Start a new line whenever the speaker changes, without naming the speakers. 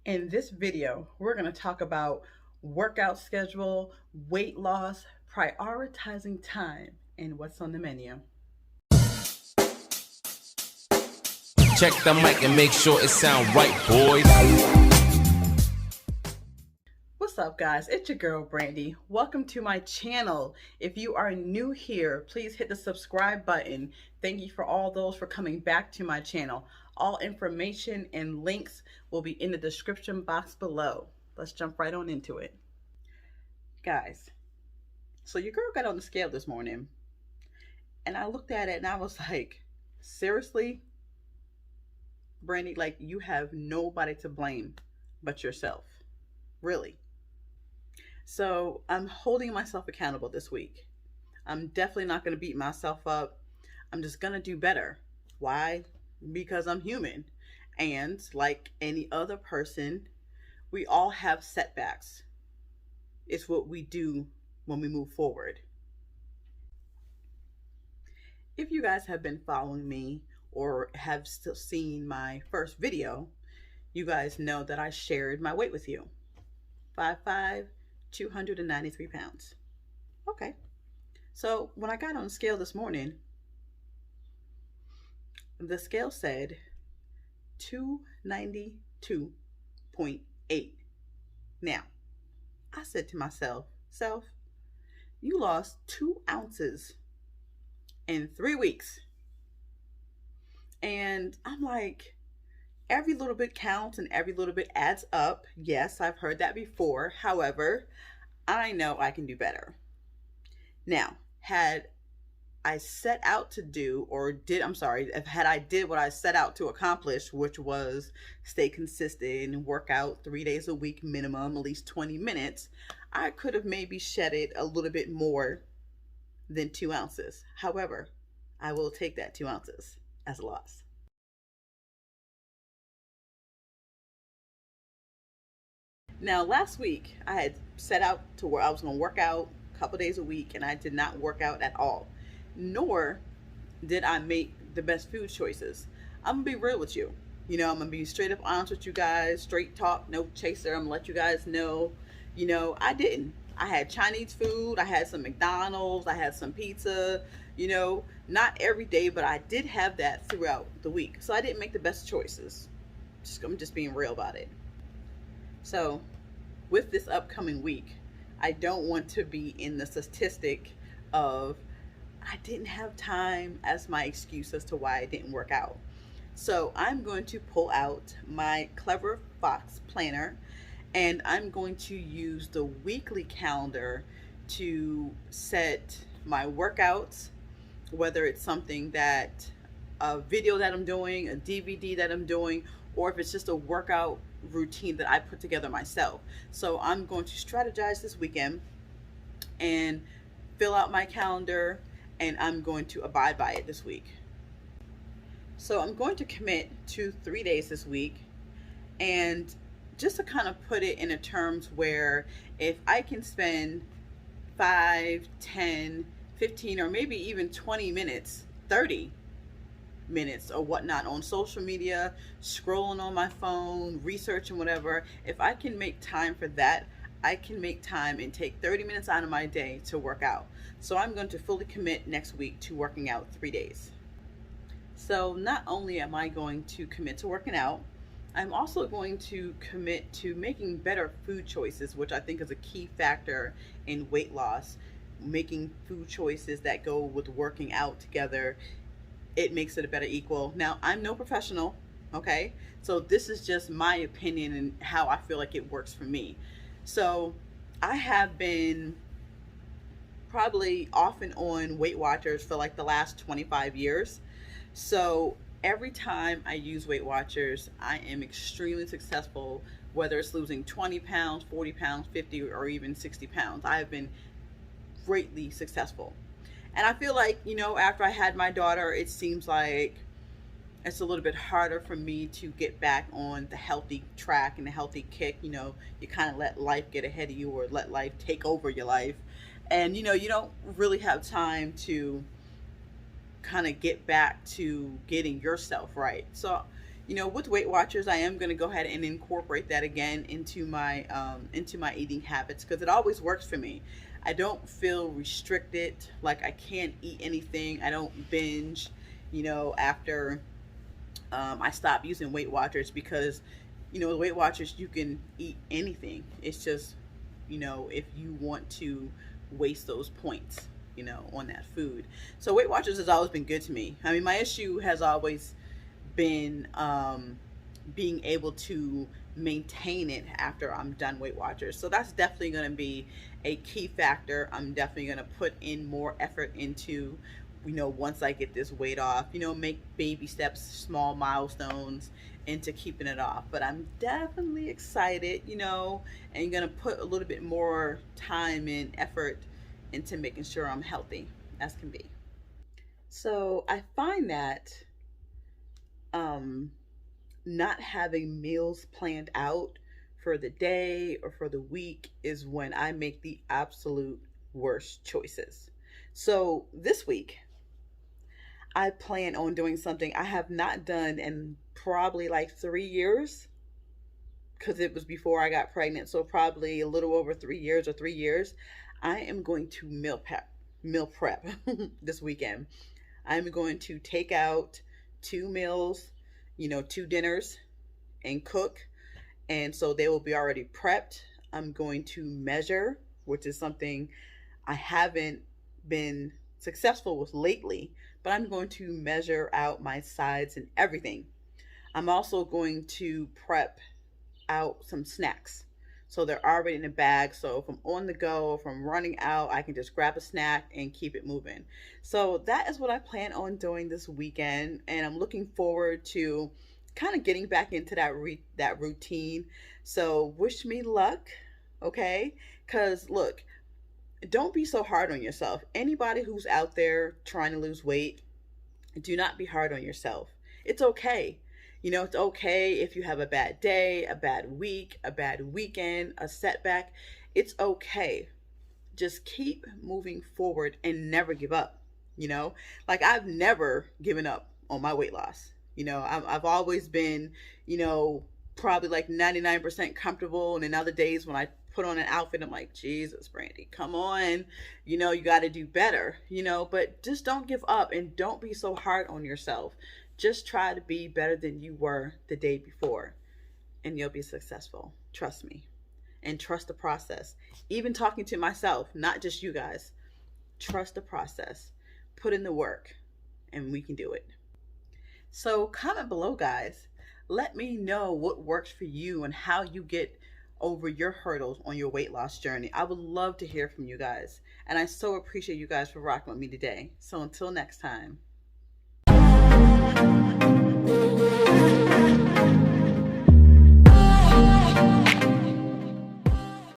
In this video, we're going to talk about workout schedule, weight loss, prioritizing time, and what's on the menu.
Check the mic and make sure it sound right, boys.
What's up, guys? It's your girl, Brandy. Welcome to my channel. If you are new here, please hit the subscribe button. Thank you for all those for coming back to my channel. All information and links will be in the description box below. Let's jump right on into it. Guys, so your girl got on the scale this morning, and I looked at it and I was like, seriously? Brandy, like, you have nobody to blame but yourself. Really. So I'm holding myself accountable this week. I'm definitely not going to beat myself up. I'm just going to do better. Why? Because I'm human. And like any other person, we all have setbacks. It's what we do when we move forward. If you guys have been following me or have still seen my first video, you guys know that I shared my weight with you. 5'5", 293 pounds. Okay. So when I got on the scale this morning, the scale said 292.8. Now, I said to myself, you lost 2 ounces in 3 weeks. And I'm like, every little bit counts and every little bit adds up. Yes, I've heard that before. However, I know I can do better. Now, had I set out to do, had I did what I set out to accomplish, which was stay consistent and work out 3 days a week minimum, at least 20 minutes, I could have maybe shedded a little bit more than 2 ounces. However, I will take that 2 ounces as a loss. Now, last week, I had set out to where I was going to work out a couple days a week, and I did not work out at all. Nor did I make the best food choices. I'm going to be real with you. I'm going to be straight up honest with you guys, straight talk, no chaser. I'm going to let you guys know, I didn't. I had Chinese food. I had some McDonald's. I had some pizza, not every day, but I did have that throughout the week. So I didn't make the best choices. I'm just being real about it. So with this upcoming week, I don't want to be in the statistic of I didn't have time as my excuse as to why I didn't work out. So I'm going to pull out my Clever Fox planner, and I'm going to use the weekly calendar to set my workouts, whether it's something that a video that I'm doing, a DVD that I'm doing, or if it's just a workout routine that I put together myself. So I'm going to strategize this weekend and fill out my calendar, and I'm going to abide by it this week. So I'm going to commit to 3 days this week, and just to kind of put it in a terms where if I can spend 5, 10, 15, or maybe even 20 minutes, 30 minutes or whatnot on social media, scrolling on my phone, researching whatever, if I can make time for that, I can make time and take 30 minutes out of my day to work out. So I'm going to fully commit next week to working out 3 days. So not only am I going to commit to working out, I'm also going to commit to making better food choices, which I think is a key factor in weight loss. Making food choices that go with working out together, it makes it a better equal. Now, I'm no professional, okay? So this is just my opinion and how I feel like it works for me. So I have been probably off and on WeightWatchers for like the last 25 years. So every time I use WeightWatchers, I am extremely successful, whether it's losing 20 pounds, 40 pounds, 50, or even 60 pounds. I have been greatly successful. And I feel like, after I had my daughter, it seems like it's a little bit harder for me to get back on the healthy track and the healthy kick. You kind of let life get ahead of you, or let life take over your life. And, you don't really have time to kind of get back to getting yourself right. So, with Weight Watchers, I am going to go ahead and incorporate that again into my eating habits, because it always works for me. I don't feel restricted, like I can't eat anything. I don't binge, after I stop using Weight Watchers, because the Weight Watchers, you can eat anything. It's just, if you want to waste those points, on that food. So Weight Watchers has always been good to me. I mean, my issue has always been being able to maintain it after I'm done Weight Watchers. So that's definitely going to be a key factor. I'm definitely going to put in more effort into, once I get this weight off, make baby steps, small milestones into keeping it off. But I'm definitely excited, and going to put a little bit more time and effort into making sure I'm healthy as can be. So I find that not having meals planned out for the day or for the week is when I make the absolute worst choices. So this week, I plan on doing something I have not done in probably like 3 years, because it was before I got pregnant. So probably a little over 3 years or 3 years. I am going to meal prep this weekend. I'm going to take out 2 meals, 2 dinners, and cook. And so they will be already prepped. I'm going to measure, which is something I haven't been successful with lately, but I'm going to measure out my sides and everything. I'm also going to prep out some snacks. So they're already in the bag. So if I'm on the go, if I'm running out, I can just grab a snack and keep it moving. So that is what I plan on doing this weekend. And I'm looking forward to kind of getting back into that routine. So wish me luck, okay? Because look, don't be so hard on yourself. Anybody who's out there trying to lose weight, do not be hard on yourself. It's okay. It's okay if you have a bad day, a bad week, a bad weekend, a setback. It's okay. Just keep moving forward and never give up. Like I've never given up on my weight loss. I've always been, probably like 99% comfortable. And then other days when I put on an outfit, I'm like, Jesus, Brandy, come on. You got to do better, but just don't give up and don't be so hard on yourself. Just try to be better than you were the day before, and you'll be successful. Trust me, and trust the process. Even talking to myself, not just you guys. Trust the process. Put in the work, and we can do it. So comment below, guys. Let me know what works for you and how you get over your hurdles on your weight loss journey. I would love to hear from you guys, and I so appreciate you guys for rocking with me today. So until next time.